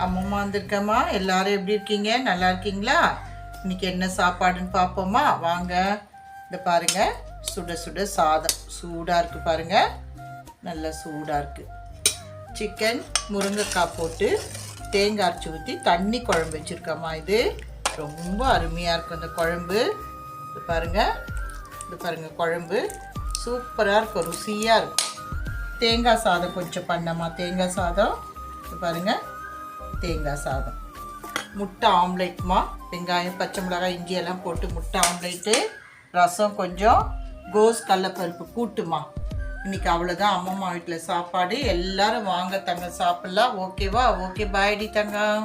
அம்மம்மா வந்திருக்கம்மா. எல்லாரும் எப்படி இருக்கீங்க? நல்லா இருக்கீங்களா? இன்னைக்கு என்ன சாப்பாடுன்னு பார்ப்போமா? வாங்க. இந்த பாருங்க, சுட சுட சாதம் சூடாக இருக்குது பாருங்க, நல்லா சூடாக இருக்குது. சிக்கன் முருங்கைக்காய் போட்டு தேங்காய் அரைச்சி ஊற்றி தண்ணி குழம்பு வச்சுருக்கம்மா. இது ரொம்ப அருமையாக இருக்கும் இந்த குழம்பு. இது பாருங்கள் குழம்பு சூப்பராக இருக்கும், ருசியாக இருக்கும். தேங்காய் சாதம் கொஞ்சம் பண்ணம்மா. தேங்காய் சாதம் இது பாருங்கள், தேங்காய் சாதம். முட்டை ஆம்லேட்மா, வெங்காயம் பச்சை மிளகாய் இஞ்சி எல்லாம் போட்டு முட்டை ஆம்லேட்டு. ரசம் கொஞ்சம், கோஸ் கடலப்பருப்பு கூட்டுமா. இன்றைக்கி அவ்வளோதான் அம்மம்மா வீட்டில் சாப்பாடு. எல்லோரும் வாங்க தங்க சாப்பிட்லாம். ஓகேவா? ஓகே, பாய்டி தங்கம்.